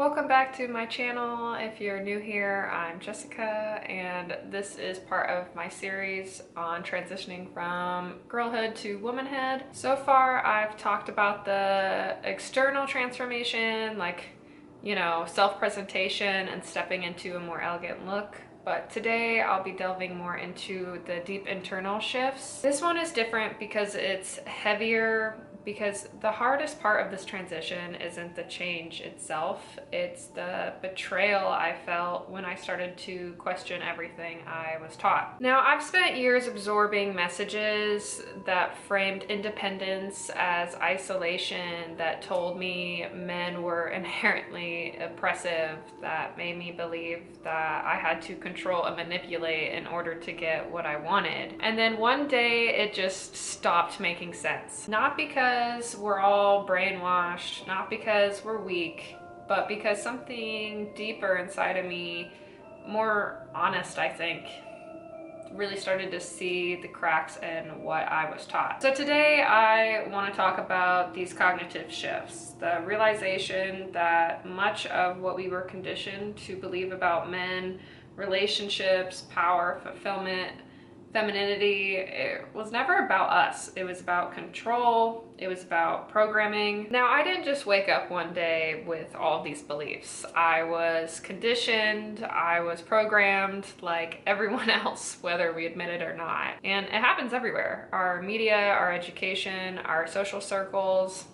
Welcome back to my channel. If you're new here, I'm Jessica, and this is part of my series on transitioning from girlhood to womanhood. So far, I've talked about the external transformation, like, self-presentation and stepping into a more elegant look. But today I'll be delving more into the deep internal shifts. This one is different because it's heavier, because the hardest part of this transition isn't the change itself, it's the betrayal I felt when I started to question everything I was taught. Now, I've spent years absorbing messages that framed independence as isolation, that told me men were inherently oppressive, that made me believe that I had to control and manipulate in order to get what I wanted. And then one day it just stopped making sense. Not because we're all brainwashed, not because we're weak, but because something deeper inside of me, more honest, I think, really started to see the cracks in what I was taught. So today I want to talk about these cognitive shifts, the realization that much of what we were conditioned to believe about men, relationships, power, fulfillment, femininity, it was never about us. It was about control. It was about programming. Now, I didn't just wake up one day with all of these beliefs. I was conditioned, I was programmed like everyone else, whether we admit it or not. And it happens everywhere. Our media, our education, our social circles,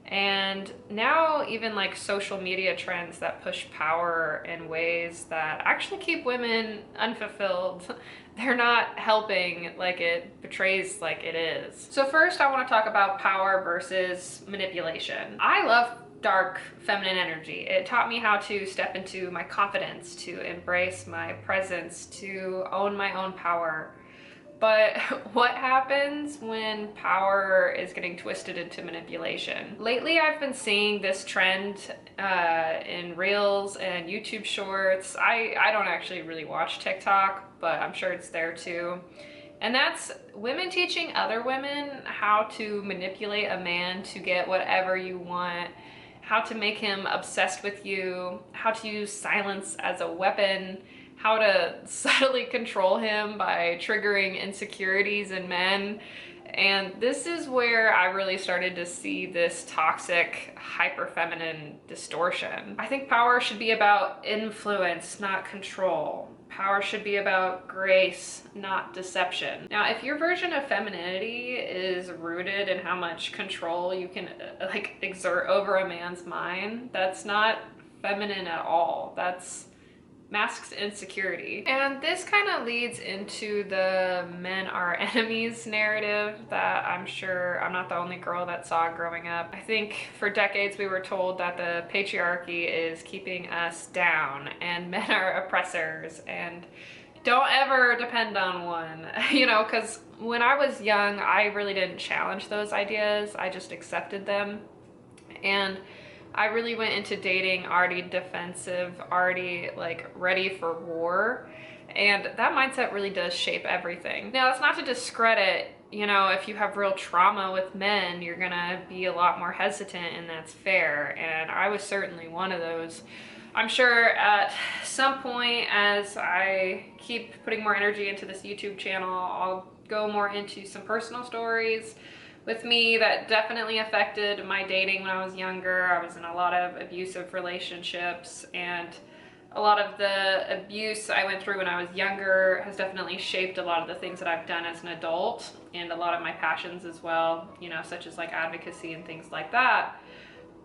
and now even like social media trends that push power in ways that actually keep women unfulfilled. They're not helping like it portrays like it is. So first I want to talk about power versus manipulation. I love dark feminine energy. It taught me how to step into my confidence, to embrace my presence, to own my own power. But what happens when power is getting twisted into manipulation? Lately, I've been seeing this trend in Reels and YouTube Shorts. I don't actually really watch TikTok, but I'm sure it's there too. And that's women teaching other women how to manipulate a man to get whatever you want, how to make him obsessed with you, how to use silence as a weapon, how to subtly control him by triggering insecurities in men. And this is where I really started to see this toxic, hyper-feminine distortion. I think power should be about influence, not control. Power should be about grace, not deception. Now, if your version of femininity is rooted in how much control you can exert over a man's mind, that's not feminine at all. That's masks insecurity. And this kind of leads into the men are enemies narrative that I'm sure I'm not the only girl that saw growing up. I think for decades we were told that the patriarchy is keeping us down and men are oppressors and don't ever depend on one, because when I was young, I really didn't challenge those ideas. I just accepted them. And I really went into dating already defensive, already like ready for war. And that mindset really does shape everything. Now, that's not to discredit, if you have real trauma with men, you're gonna be a lot more hesitant, and that's fair. And I was certainly one of those. I'm sure at some point, as I keep putting more energy into this YouTube channel, I'll go more into some personal stories with me that definitely affected my dating when I was younger. I was in a lot of abusive relationships, and a lot of the abuse I went through when I was younger has definitely shaped a lot of the things that I've done as an adult, and a lot of my passions as well, such as like advocacy and things like that.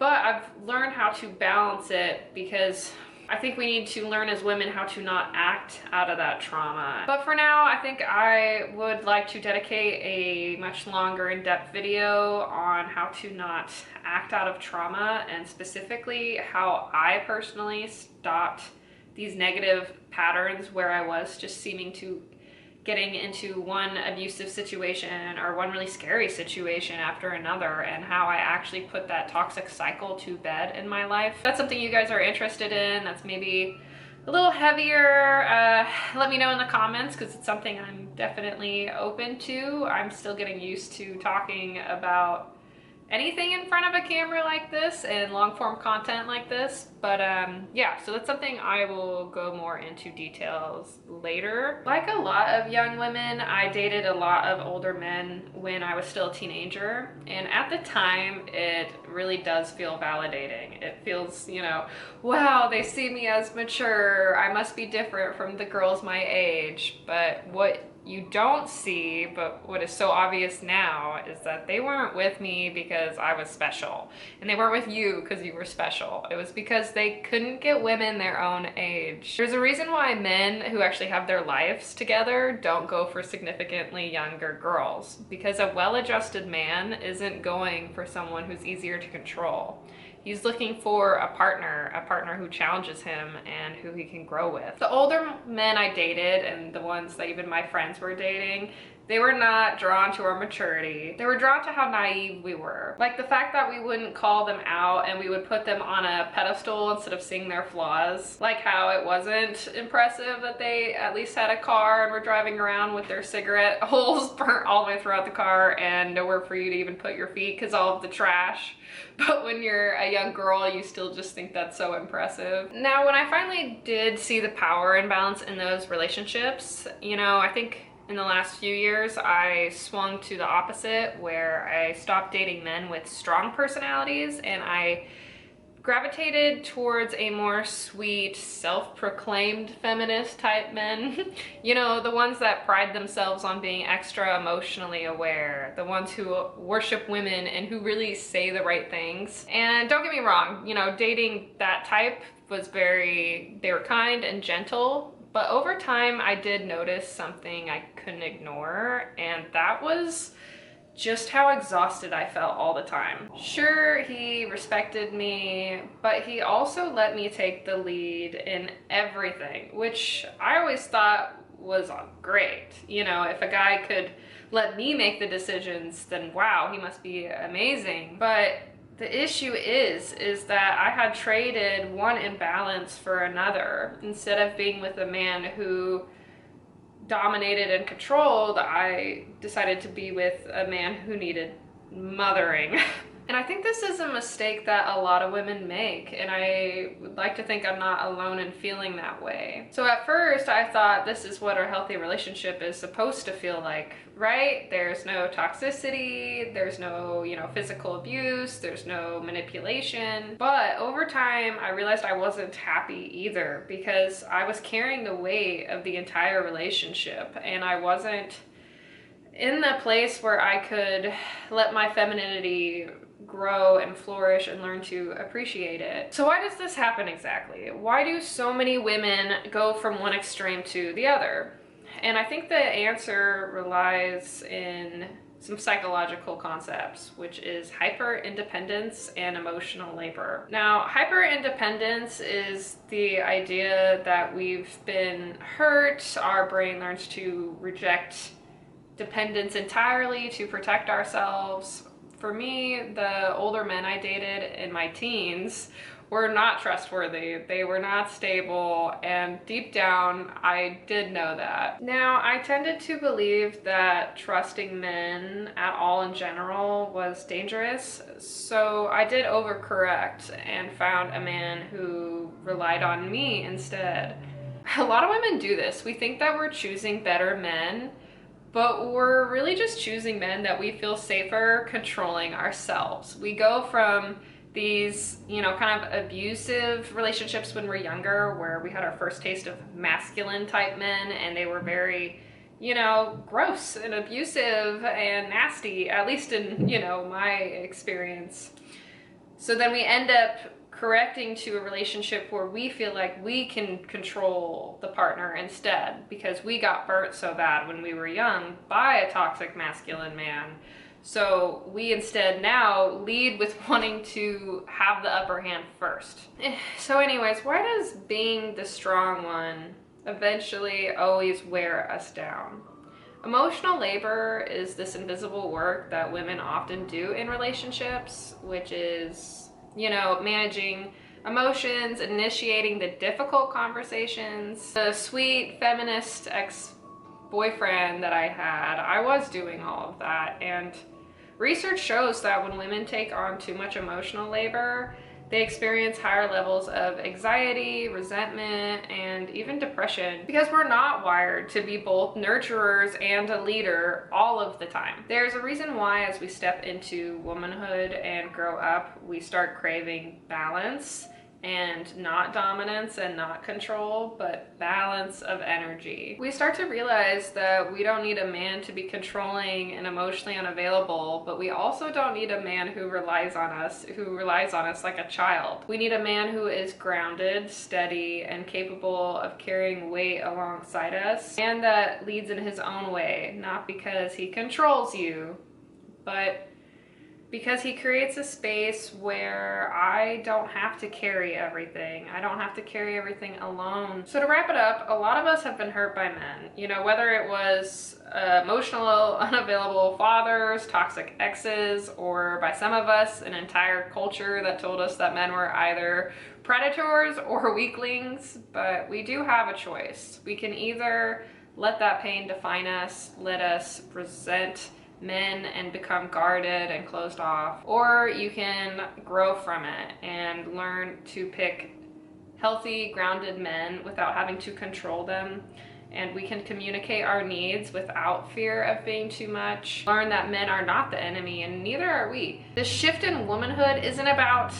But I've learned how to balance it, because I think we need to learn as women how to not act out of that trauma. But for now, I think I would like to dedicate a much longer in-depth video on how to not act out of trauma, and specifically how I personally stopped these negative patterns where I was just seeming to getting into one abusive situation or one really scary situation after another, and how I actually put that toxic cycle to bed in my life. If that's something you guys are interested in, that's maybe a little heavier, let me know in the comments, because it's something I'm definitely open to. I'm still getting used to talking about anything in front of a camera like this and long form content like this. But yeah, so that's something I will go more into details later. Like a lot of young women, I dated a lot of older men when I was still a teenager, and at the time it really does feel validating. It feels, you know, wow, they see me as mature, I must be different from the girls my age. But what you don't see, but what is so obvious now, is that they weren't with me because I was special, and they weren't with you because you were special. It was because they couldn't get women their own age. There's a reason why men who actually have their lives together don't go for significantly younger girls, because a well-adjusted man isn't going for someone who's easier to control. He's looking for a partner who challenges him and who he can grow with. The older men I dated, and the ones that even my friends were dating, they were not drawn to our maturity. They were drawn to how naive we were. Like the fact that we wouldn't call them out and we would put them on a pedestal instead of seeing their flaws. Like how it wasn't impressive that they at least had a car and were driving around with their cigarette holes burnt all the way throughout the car and nowhere for you to even put your feet because all of the trash. But when you're a young girl, you still just think that's so impressive. Now, when I finally did see the power imbalance in those relationships, you know, I think in the last few years, I swung to the opposite, where I stopped dating men with strong personalities and I gravitated towards a more sweet, self-proclaimed feminist type men. You know, the ones that pride themselves on being extra emotionally aware, the ones who worship women and who really say the right things. And don't get me wrong, you know, dating that type was they were kind and gentle, but over time I did notice something I couldn't ignore, and that was just how exhausted I felt all the time. Sure, he respected me, but he also let me take the lead in everything, which I always thought was great. You know, if a guy could let me make the decisions, then wow, he must be amazing. But the issue is that I had traded one imbalance for another. Instead of being with a man who dominated and controlled, I decided to be with a man who needed mothering. And I think this is a mistake that a lot of women make, and I would like to think I'm not alone in feeling that way. So at first I thought this is what a healthy relationship is supposed to feel like, right? There's no toxicity, there's no, you know, physical abuse, there's no manipulation. But over time I realized I wasn't happy either, because I was carrying the weight of the entire relationship and I wasn't in the place where I could let my femininity grow and flourish and learn to appreciate it. So why does this happen exactly? Why do so many women go from one extreme to the other? And I think the answer relies in some psychological concepts, which is hyper-independence and emotional labor. Now, hyper-independence is the idea that we've been hurt, our brain learns to reject dependence entirely to protect ourselves. For me, the older men I dated in my teens were not trustworthy, they were not stable, and deep down I did know that. Now, I tended to believe that trusting men at all in general was dangerous, so I did overcorrect and found a man who relied on me instead. A lot of women do this. We think that we're choosing better men, but we're really just choosing men that we feel safer controlling ourselves. We go from these, you know, kind of abusive relationships when we're younger, where we had our first taste of masculine type men and they were very, you know, gross and abusive and nasty, at least in, you know, my experience. So then we end up correcting to a relationship where we feel like we can control the partner instead, because we got burnt so bad when we were young by a toxic masculine man. So we instead now lead with wanting to have the upper hand first. So anyways, why does being the strong one eventually always wear us down? Emotional labor is this invisible work that women often do in relationships, which is, you know, managing emotions, initiating the difficult conversations. The sweet feminist ex-boyfriend that I had, I was doing all of that, and Research shows that when women take on too much emotional labor, they experience higher levels of anxiety, resentment, and even depression because we're not wired to be both nurturers and a leader all of the time. There's a reason why as we step into womanhood and grow up, we start craving balance, and not dominance and not control, but balance of energy. We start to realize that we don't need a man to be controlling and emotionally unavailable, but we also don't need a man who relies on us like a child. We need a man who is grounded, steady, and capable of carrying weight alongside us, and that leads in his own way, not because he controls you, but because he creates a space where I don't have to carry everything. I don't have to carry everything alone. So to wrap it up, a lot of us have been hurt by men. You know, whether it was emotional, unavailable fathers, toxic exes, or by some of us, an entire culture that told us that men were either predators or weaklings. But we do have a choice. We can either let that pain define us, let us resent men and become guarded and closed off, or you can grow from it and learn to pick healthy, grounded men without having to control them. And we can communicate our needs without fear of being too much. Learn that men are not the enemy, and neither are we. This shift in womanhood isn't about,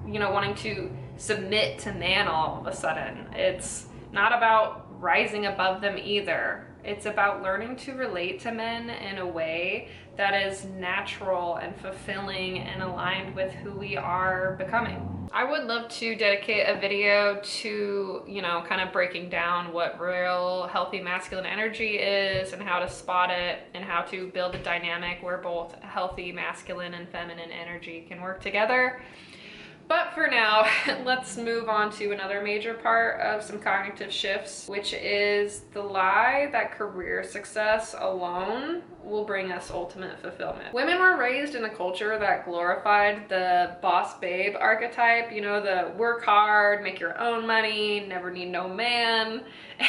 you know, wanting to submit to man all of a sudden. It's not about rising above them either. It's about learning to relate to men in a way that is natural and fulfilling and aligned with who we are becoming. I would love to dedicate a video to, you know, kind of breaking down what real healthy masculine energy is and how to spot it and how to build a dynamic where both healthy masculine and feminine energy can work together. But for now, let's move on to another major part of some cognitive shifts, which is the lie that career success alone will bring us ultimate fulfillment. Women were raised in a culture that glorified the boss babe archetype, you know, the work hard, make your own money, never need no man.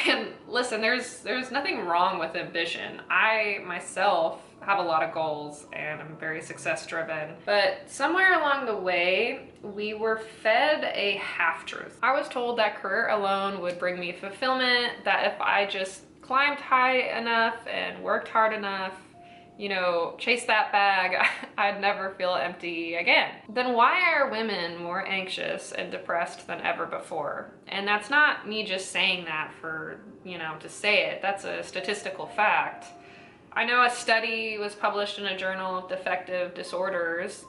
And listen, there's nothing wrong with ambition. I myself have a lot of goals and I'm very success driven, but somewhere along the way we were fed a half-truth. I was told that career alone would bring me fulfillment, that if I just climbed high enough and worked hard enough, you know, chase that bag, I'd never feel empty again. Then why are women more anxious and depressed than ever before? And that's not me just saying that for, you know, to say it. That's a statistical fact. I know a study was published in a journal of defective disorders,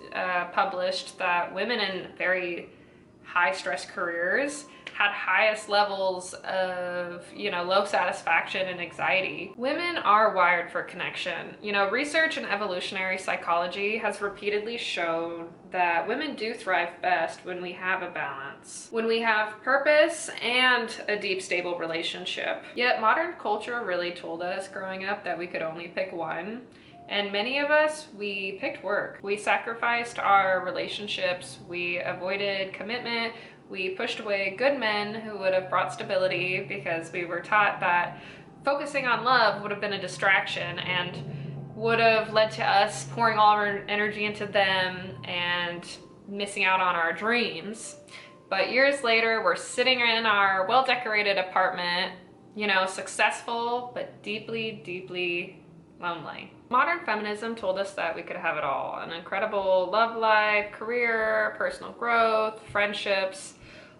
published that women in very high stress careers had highest levels of, you know, low satisfaction and anxiety. Women are wired for connection. You know, research in evolutionary psychology has repeatedly shown that women do thrive best when we have a balance, when we have purpose and a deep, stable relationship. Yet modern culture really told us growing up that we could only pick one. And many of us, we picked work. We sacrificed our relationships. We avoided commitment. We pushed away good men who would have brought stability because we were taught that focusing on love would have been a distraction and would have led to us pouring all our energy into them and missing out on our dreams. But years later, we're sitting in our well-decorated apartment, you know, successful, but deeply, deeply lonely. Modern feminism told us that we could have it all: an incredible love life, career, personal growth, friendships,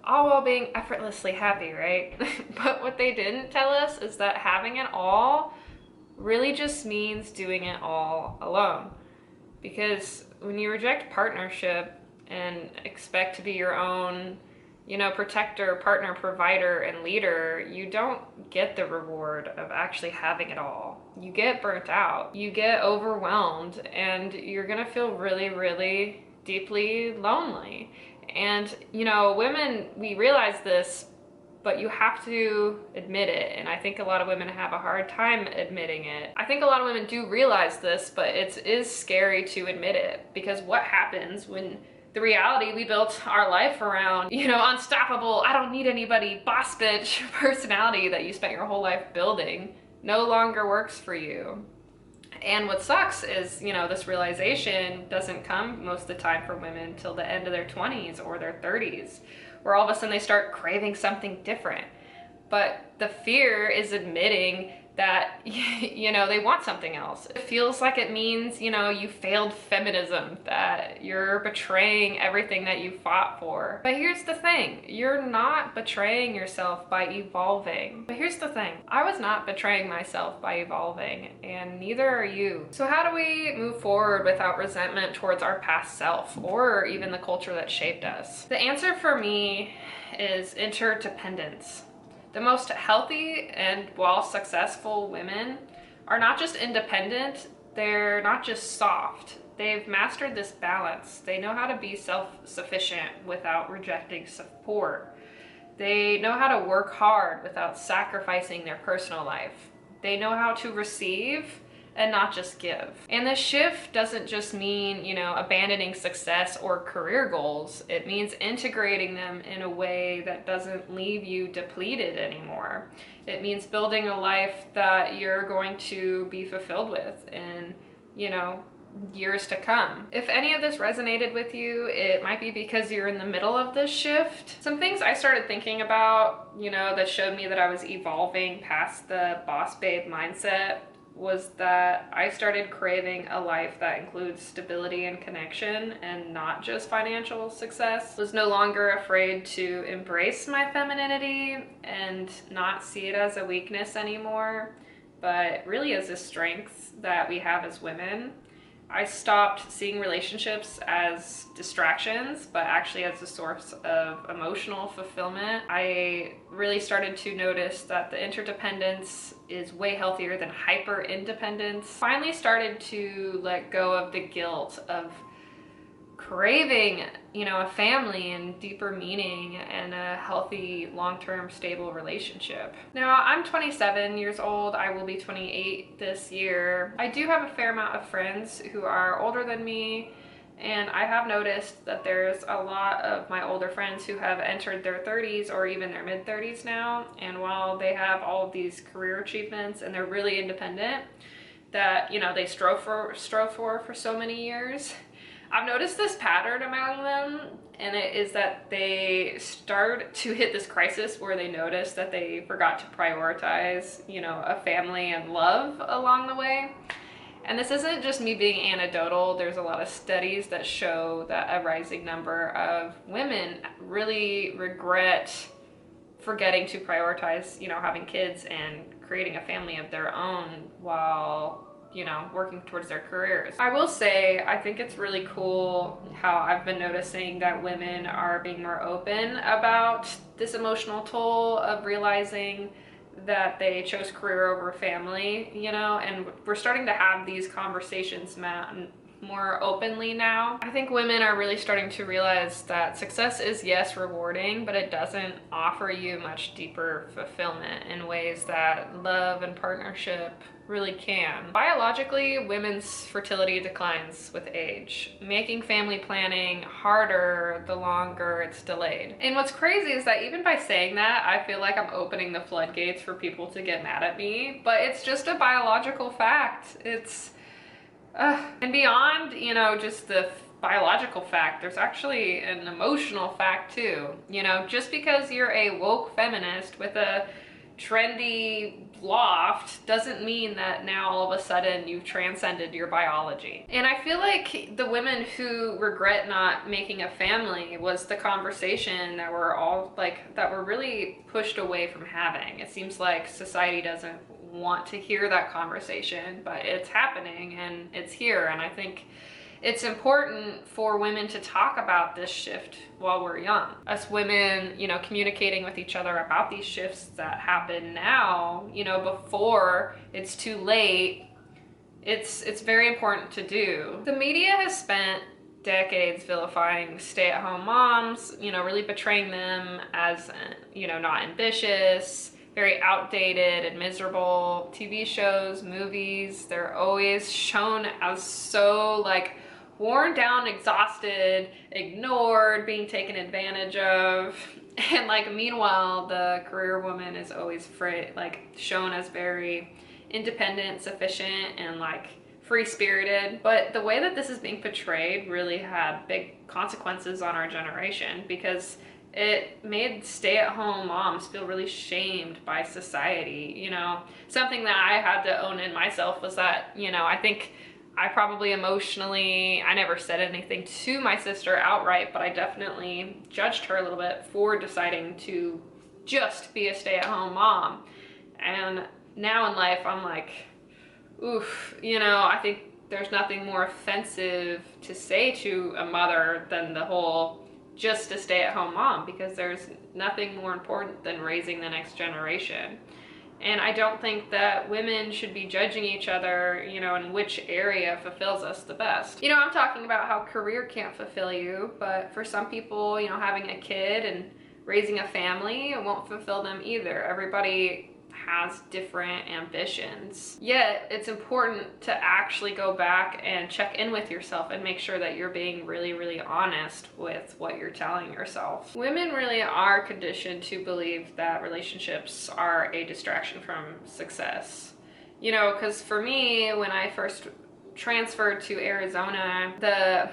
all while being effortlessly happy, right? But what they didn't tell us is that having it all really just means doing it all alone. Because when you reject partnership and expect to be your own, you know, protector, partner, provider, and leader, you don't get the reward of actually having it all. You get burnt out, you get overwhelmed, and you're gonna feel really, really deeply lonely. And, you know, women, we realize this, but you have to admit it. And I think a lot of women have a hard time admitting it. I think a lot of women do realize this, but it is scary to admit it, because what happens when the reality we built our life around, you know, unstoppable, I don't need anybody, boss bitch personality that you spent your whole life building no longer works for you. And what sucks is, this realization doesn't come most of the time for women till the end of their 20s or their 30s, where all of a sudden they start craving something different. But the fear is admitting that, they want something else. It feels like it means, you failed feminism, that you're betraying everything that you fought for. But here's the thing, you're not betraying yourself by evolving. But here's the thing, I was not betraying myself by evolving, and neither are you. So how do we move forward without resentment towards our past self, or even the culture that shaped us? The answer for me is interdependence. The most healthy and successful women are not just independent, they're not just soft. They've mastered this balance. They know how to be self-sufficient without rejecting support. They know how to work hard without sacrificing their personal life. They know how to receive and not just give. And this shift doesn't just mean, abandoning success or career goals. It means integrating them in a way that doesn't leave you depleted anymore. It means building a life that you're going to be fulfilled with in, years to come. If any of this resonated with you, it might be because you're in the middle of this shift. Some things I started thinking about, that showed me that I was evolving past the boss babe mindset was that I started craving a life that includes stability and connection and not just financial success. Was no longer afraid to embrace my femininity and not see it as a weakness anymore, but really as a strength that we have as women. I stopped seeing relationships as distractions, but actually as a source of emotional fulfillment. I really started to notice that the interdependence is way healthier than hyper independence. Finally started to let go of the guilt of craving, a family and deeper meaning and a healthy, long-term, stable relationship. Now, I'm 27 years old. I will be 28 this year. I do have a fair amount of friends who are older than me, and I have noticed that there's a lot of my older friends who have entered their 30s or even their mid-30s now, and while they have all of these career achievements and they're really independent that, they strove for so many years, I've noticed this pattern among them, and it is that they start to hit this crisis where they notice that they forgot to prioritize, a family and love along the way. And this isn't just me being anecdotal. There's a lot of studies that show that a rising number of women really regret forgetting to prioritize, having kids and creating a family of their own while working towards their careers. I will say, I think it's really cool how I've been noticing that women are being more open about this emotional toll of realizing that they chose career over family, and we're starting to have these conversations more openly now. I think women are really starting to realize that success is, yes, rewarding, but it doesn't offer you much deeper fulfillment in ways that love and partnership really can. Biologically, women's fertility declines with age, making family planning harder the longer it's delayed. And what's crazy is that even by saying that, I feel like I'm opening the floodgates for people to get mad at me, but it's just a biological fact. It's and beyond, just the biological fact, there's actually an emotional fact too. Just because you're a woke feminist with a trendy loft doesn't mean that now all of a sudden you've transcended your biology. And I feel like the women who regret not making a family was the conversation that we're really pushed away from having. It seems like society doesn't want to hear that conversation, but it's happening and it's here. And I think it's important for women to talk about this shift while we're young. Us women, communicating with each other about these shifts that happen now, before it's too late, it's very important to do. The media has spent decades vilifying stay-at-home moms, really portraying them as, not ambitious, very outdated and miserable. TV shows, movies, they're always shown as so worn down, exhausted, ignored, being taken advantage of. And meanwhile, the career woman is always shown as very independent, sufficient, and free-spirited, but the way that this is being portrayed really had big consequences on our generation, because it made stay-at-home moms feel really shamed by society. You know, something that I had to own in myself was that, you know, I think I probably emotionally, I never said anything to my sister outright, but I definitely judged her a little bit for deciding to just be a stay-at-home mom. And now in life, I'm like, oof, you know, I think there's nothing more offensive to say to a mother than the whole just a stay-at-home mom, because there's nothing more important than raising the next generation. And I don't think that women should be judging each other, you know, in which area fulfills us the best. You know, I'm talking about how career can't fulfill you, but for some people, you know, having a kid and raising a family, it won't fulfill them either. Everybody has different ambitions. Yet it's important to actually go back and check in with yourself and make sure that you're being really, really honest with what you're telling yourself. Women really are conditioned to believe that relationships are a distraction from success. You know, because for me, when I first transferred to Arizona,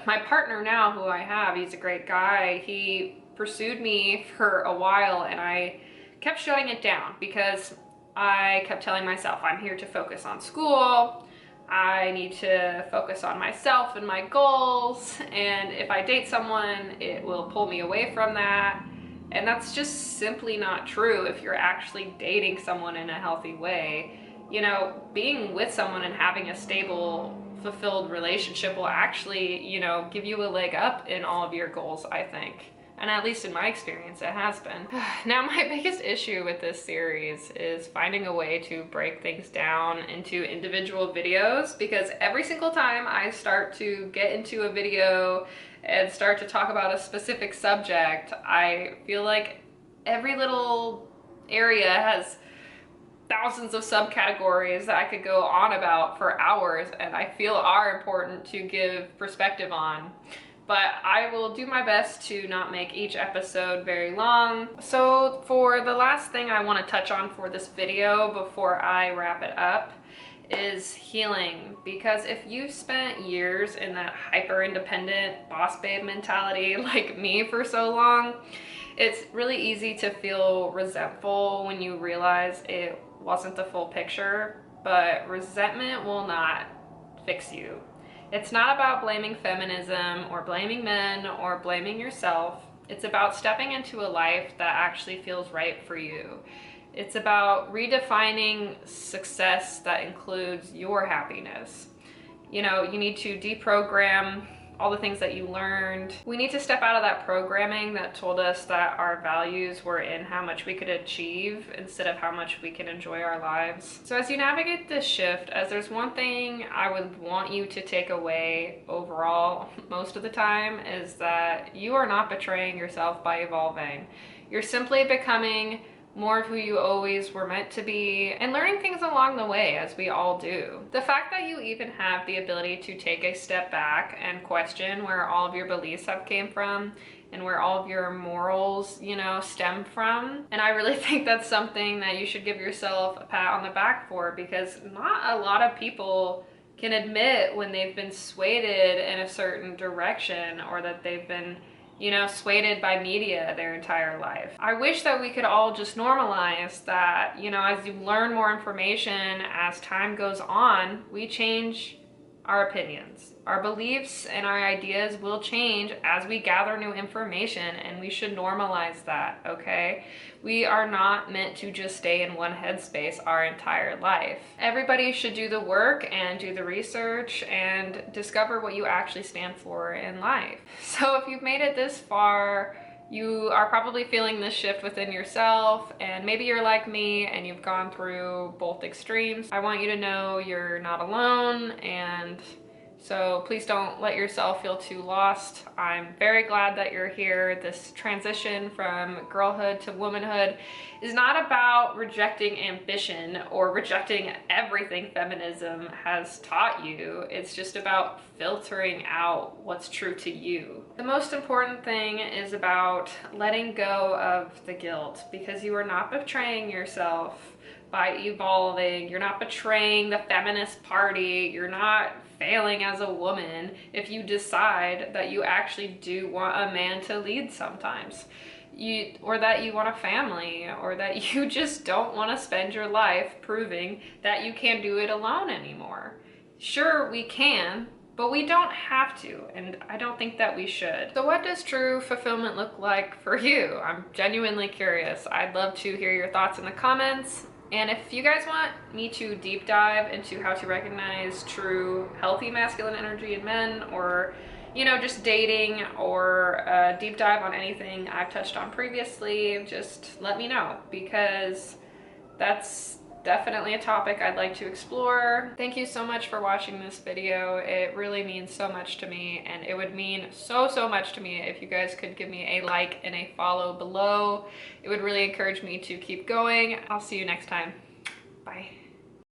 my partner now, who I have, he's a great guy, he pursued me for a while, and I kept shutting it down because I kept telling myself, I'm here to focus on school, I need to focus on myself and my goals, and if I date someone, it will pull me away from that. And that's just simply not true if you're actually dating someone in a healthy way. You know, being with someone and having a stable, fulfilled relationship will actually, you know, give you a leg up in all of your goals, I think. And at least in my experience, it has been. Now, my biggest issue with this series is finding a way to break things down into individual videos, because every single time I start to get into a video and start to talk about a specific subject, I feel like every little area has thousands of subcategories that I could go on about for hours, and I feel are important to give perspective on. But I will do my best to not make each episode very long. So for the last thing I want to touch on for this video before I wrap it up is healing. Because if you've spent years in that hyper-independent boss babe mentality like me for so long, it's really easy to feel resentful when you realize it wasn't the full picture. But resentment will not fix you. It's not about blaming feminism or blaming men or blaming yourself. It's about stepping into a life that actually feels right for you. It's about redefining success that includes your happiness. You know, you need to deprogram all the things that you learned. We need to step out of that programming that told us that our values were in how much we could achieve instead of how much we can enjoy our lives. So as you navigate this shift, as there's one thing I would want you to take away overall most of the time, is that you are not betraying yourself by evolving. You're simply becoming more of who you always were meant to be, and learning things along the way, as we all do. The fact that you even have the ability to take a step back and question where all of your beliefs have came from and where all of your morals, you know, stem from. And I really think that's something that you should give yourself a pat on the back for, because not a lot of people can admit when they've been swayed in a certain direction, or that they've been, you know, swayed by media their entire life. I wish that we could all just normalize that, you know, as you learn more information, as time goes on, we change our opinions. Our beliefs and our ideas will change as we gather new information, and we should normalize that, okay? We are not meant to just stay in one headspace our entire life. Everybody should do the work and do the research and discover what you actually stand for in life. So if you've made it this far, you are probably feeling this shift within yourself, and maybe you're like me and you've gone through both extremes. I want you to know you're not alone, and so please don't let yourself feel too lost. I'm very glad that you're here. This transition from girlhood to womanhood is not about rejecting ambition or rejecting everything feminism has taught you. It's just about filtering out what's true to you. The most important thing is about letting go of the guilt, because you are not betraying yourself by evolving. You're not betraying the feminist party. You're not failing as a woman if you decide that you actually do want a man to lead sometimes. Or that you want a family, or that you just don't want to spend your life proving that you can't do it alone anymore. Sure, we can, but we don't have to, and I don't think that we should. So what does true fulfillment look like for you? I'm genuinely curious. I'd love to hear your thoughts in the comments. And if you guys want me to deep dive into how to recognize true healthy masculine energy in men, or you know, just dating, or a deep dive on anything I've touched on previously, just let me know, because that's definitely a topic I'd like to explore. Thank you so much for watching this video. It really means so much to me, and it would mean so much to me if you guys could give me a like and a follow below. It would really encourage me to keep going. I'll see you next time. Bye.